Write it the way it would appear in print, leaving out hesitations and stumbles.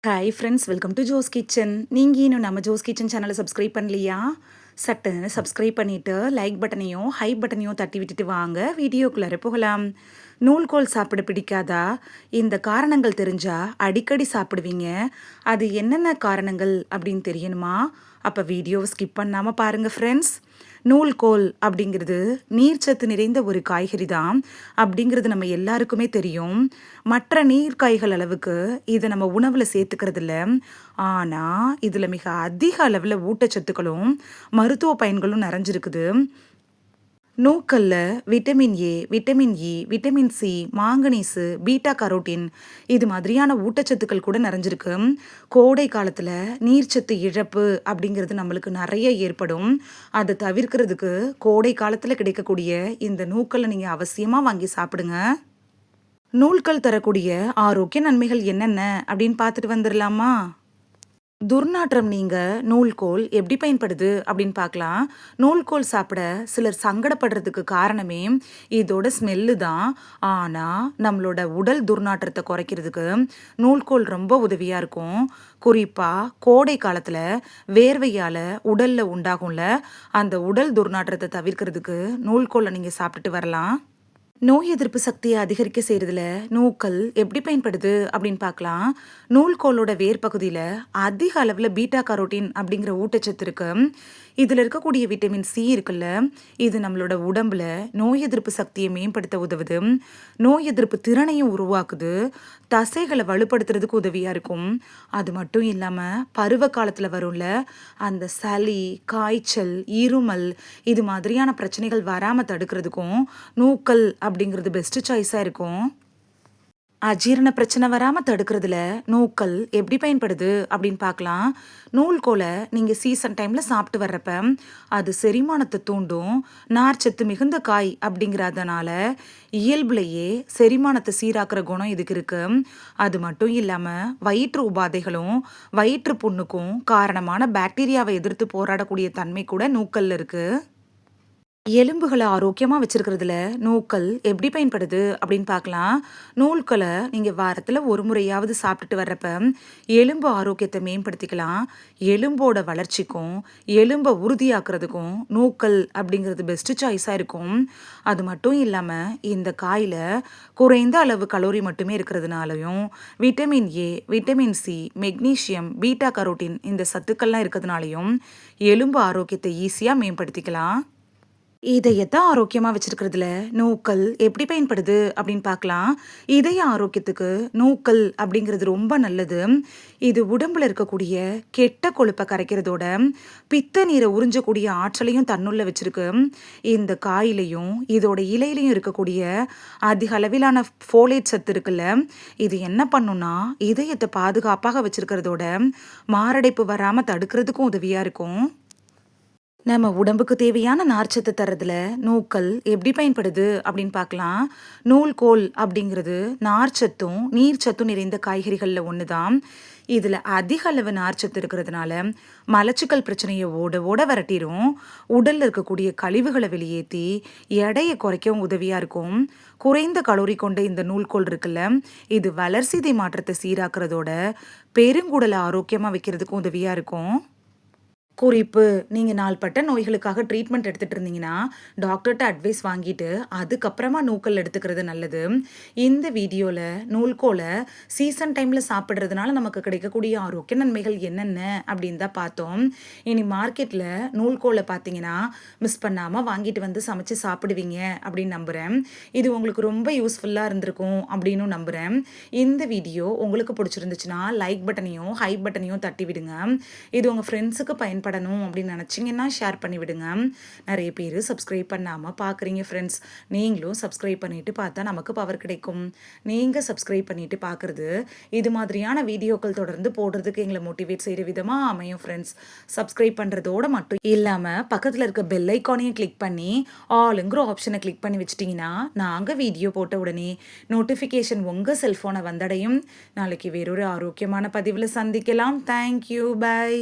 Hi friends, welcome to Jo's kitchen. நீங்கள் இன்னும் நம்ம ஜோஸ் கிச்சன் சேனலை சப்ஸ்கிரைப் பண்ணலையா? சட்டுன்னு சப்ஸ்கிரைப் பண்ணிவிட்டு லைக் பட்டனையும் ஹை பட்டனையும் தட்டி விட்டுட்டு வாங்க வீடியோக்குள்ளார போகலாம். நூல்கோல் சாப்பிட பிடிக்காதா? இந்த காரணங்கள் தெரிஞ்சால் அடிக்கடி சாப்பிடுவீங்க. அது என்னென்ன காரணங்கள் அப்படின்னு தெரியணுமா? அப்போ வீடியோவை ஸ்கிப் பண்ணாமல் பாருங்கள் ஃப்ரெண்ட்ஸ். நூல்கோல் அப்படிங்கிறது நீர்ச்சத்து நிறைந்த ஒரு காய்கறி தான் அப்படிங்கிறது நம்ம எல்லாருக்குமே தெரியும். மற்ற நீர்க்காய்கள் அளவுக்கு இதை நம்ம உணவில் சேர்த்துக்கிறது இல்லை. ஆனால் இதில் மிக அதிக அளவில் ஊட்டச்சத்துக்களும் மருத்துவ பயன்களும் நிறைஞ்சிருக்குது. நூக்கல்ல vitamin A, vitamin E, vitamin C, manganese, beta carotene இது மாதிரியான ஊட்டச்சத்துக்கள் கூட நிறைஞ்சிருக்கு. கோடை காலத்தில் நீர்ச்சத்து இழப்பு அப்படிங்கிறது நம்மளுக்கு நிறைய ஏற்படும். அதை தவிர்க்கிறதுக்கு கோடை காலத்தில் கிடைக்கக்கூடிய இந்த நூக்கல்லை நீங்கள் அவசியமாக வாங்கி சாப்பிடுங்க. நூல்கள் தரக்கூடிய ஆரோக்கிய நன்மைகள் என்னென்ன அப்படின்னு பார்த்துட்டு வந்துடலாமா? துர்நாற்றம் நீங்க நூல்கோல் எப்படி பயன்படுது அப்படின்னு பார்க்கலாம். நூல்கோல் சாப்பிட சிலர் சங்கடப்படுறதுக்கு காரணமே இதோட ஸ்மெல்லு தான். ஆனால் நம்மளோட உடல் துர்நாற்றத்தை குறைக்கிறதுக்கு நூல்கோல் ரொம்ப உதவியாக இருக்கும். குறிப்பாக கோடை காலத்தில் வேர்வையால் உடலில் உண்டாகும்ல, அந்த உடல் துர்நாற்றத்தை தவிர்க்கிறதுக்கு நூல்கோலை நீங்கள் சாப்பிட்டுட்டு வரலாம். நோய் எதிர்ப்பு சக்தியை அதிகரிக்க செய்கிறதுல நூக்கல் எப்படி பயன்படுது அப்படின்னு பார்க்கலாம். நூல்கோலோட வேர் பகுதியில் அதிக அளவில் பீட்டா கரோட்டின் அப்படிங்கிற ஊட்டச்சத்து இருக்கு. இதில் இருக்கக்கூடிய விட்டமின் சி இருக்குல்ல, இது நம்மளோட உடம்புல நோய் எதிர்ப்பு சக்தியை மேம்படுத்த உதவுது. நோய் எதிர்ப்பு திறனையும் உருவாக்குது. தசைகளை வலுப்படுத்துறதுக்கு உதவியாக இருக்கும். அது மட்டும் இல்லாமல் பருவ காலத்தில் வரும்ல, அந்த சளி, காய்ச்சல், இருமல் இது மாதிரியான பிரச்சனைகள் வராமல் தடுக்கிறதுக்கும் நூக்கல் அப்படிங்கிறது பெஸ்ட் சாய்ஸாக இருக்கும். அஜீரண பிரச்சனை வராமல் தடுக்கிறதுல நூக்கல் எப்படி பயன்படுது அப்படின்னு பார்க்கலாம். நூல்கோலை நீங்கள் சீசன் டைமில் சாப்பிட்டு வர்றப்ப அது செரிமானத்தை தூண்டும். நார்ச்சத்து மிகுந்த காய் அப்படிங்கிறதுனால இயல்புலையே செரிமானத்தை சீராக்கிற குணம் இதுக்கு இருக்கு. அது மட்டும் இல்லாமல் வயிற்று உபாதைகளும் வயிற்று புண்ணுக்கும் காரணமான பாக்டீரியாவை எதிர்த்து போராடக்கூடிய தன்மை கூட நூக்கல்ல இருக்குது. எலும்புகளை ஆரோக்கியமாக வச்சுருக்கிறதுல நூக்கல் எப்படி பயன்படுது அப்படின்னு பார்க்கலாம். நூல்களை நீங்கள் வாரத்தில் ஒரு முறையாவது சாப்பிட்டுட்டு வர்றப்ப எலும்பு ஆரோக்கியத்தை மேம்படுத்திக்கலாம். எலும்போட வளர்ச்சிக்கும் எலும்பை உறுதியாக்குறதுக்கும் நூக்கல் அப்படிங்கிறது பெஸ்ட்டு சாய்ஸாக இருக்கும். அது மட்டும் இல்லாமல் இந்த காயில் குறைந்த அளவு கலோரி மட்டுமே இருக்கிறதுனாலையும் vitamin A, vitamin C, magnesium, beta carotene இந்த சத்துக்கள்லாம் இருக்கிறதுனாலையும் எலும்பு ஆரோக்கியத்தை ஈஸியாக மேம்படுத்திக்கலாம். இதயத்தை ஆரோக்கியமாக வச்சிருக்கிறதுல நூக்கல் எப்படி பயன்படுது அப்படின்னு பார்க்கலாம். இதய ஆரோக்கியத்துக்கு நூக்கல் அப்படிங்கிறது ரொம்ப நல்லது. இது உடம்புல இருக்கக்கூடிய கெட்ட கொழுப்பை கரைக்கிறதோட பித்த நீரை உறிஞ்சக்கூடிய ஆற்றலையும் தன்னுள்ள வச்சிருக்கு. இந்த காயிலையும் இதோட இலையிலையும் இருக்கக்கூடிய அதிக அளவிலான ஃபோலேட் சத்து இருக்குல்ல, இது என்ன பண்ணுன்னா இதயத்தை பாதுகாப்பாக வச்சிருக்கிறதோட மாரடைப்பு வராமல் தடுக்கிறதுக்கும் உதவியாக இருக்கும். நம்ம உடம்புக்கு தேவையான நார்ச்சத்து தர்றதுல நூக்கல் எப்படி பயன்படுது அப்படின்னு பார்க்கலாம். நூல்கோல் அப்படிங்கிறது நார்ச்சத்தும் நீர்ச்சத்தும் நிறைந்த காய்கறிகளில் ஒன்று தான். இதில் அதிக அளவு நார்ச்சத்து இருக்கிறதுனால மலச்சிக்கல் பிரச்சனையை ஓட ஓட விரட்டிடும். உடலில் இருக்கக்கூடிய கழிவுகளை வெளியேற்றி எடையை குறைக்கவும் உதவியாக இருக்கும். குறைந்த கலோரி கொண்ட இந்த நூல்கோல் இருக்குல்ல, இது வளர்சிதை மாற்றத்தை சீராக்கிறதோட பெருங்குடலை ஆரோக்கியமாக வைக்கிறதுக்கும் உதவியாக இருக்கும். குறிப்பு, நீங்கள் நாள்பட்ட நோய்களுக்காக ட்ரீட்மெண்ட் எடுத்துகிட்டு இருந்தீங்கன்னா டாக்டர்கிட்ட அட்வைஸ் வாங்கிட்டு அதுக்கப்புறமா நூக்கல் எடுத்துக்கிறது நல்லது. இந்த வீடியோவில் நூல்கோலை சீசன் டைமில் சாப்பிட்றதுனால நமக்கு கிடைக்கக்கூடிய ஆரோக்கிய நன்மைகள் என்னென்ன அப்படின்னு தான் பார்த்தோம். இனி மார்க்கெட்டில் நூல்கோலை பார்த்தீங்கன்னா மிஸ் பண்ணாமல் வாங்கிட்டு வந்து சமைச்சு சாப்பிடுவீங்க அப்படின்னு நம்புகிறேன். இது உங்களுக்கு ரொம்ப யூஸ்ஃபுல்லாக இருந்திருக்கும் அப்படின்னு நம்புகிறேன். இந்த வீடியோ உங்களுக்கு பிடிச்சிருந்துச்சுன்னா லைக் பட்டனையும் ஹை பட்டனையும் தட்டி விடுங்க. இது உங்கள் ஃப்ரெண்ட்ஸுக்கு பயன்படுத்தணும் அப்படின்னு நினச்சிங்கன்னா ஷேர் பண்ணி விடுங்க. நிறைய பேர் சப்ஸ்கிரைப் பண்ணாமல் பார்க்குறீங்க ஃப்ரெண்ட்ஸ். நீங்களும் சப்ஸ்கிரைப் பண்ணிவிட்டு பார்த்தா நமக்கு பவர் கிடைக்கும். நீங்கள் சப்ஸ்கிரைப் பண்ணிவிட்டு பார்க்குறது இது மாதிரியான வீடியோக்கள் தொடர்ந்து போடுறதுக்கு எங்களை மோட்டிவேட் செய்கிற விதமாக அமையும் ஃப்ரெண்ட்ஸ். சப்ஸ்கிரைப் பண்ணுறதோடு மட்டும் இல்லாமல் பக்கத்தில் இருக்க பெல் ஐக்கானையும் கிளிக் பண்ணி ஆளுங்கிற ஆப்ஷனை கிளிக் பண்ணி வச்சிட்டிங்கன்னா நாங்கள் வீடியோ போட்ட உடனே நோட்டிஃபிகேஷன் உங்கள் செல்ஃபோனை வந்தடையும். நாளைக்கு வேறொரு ஆரோக்கியமான பதிவில் சந்திக்கலாம். Thank you, by.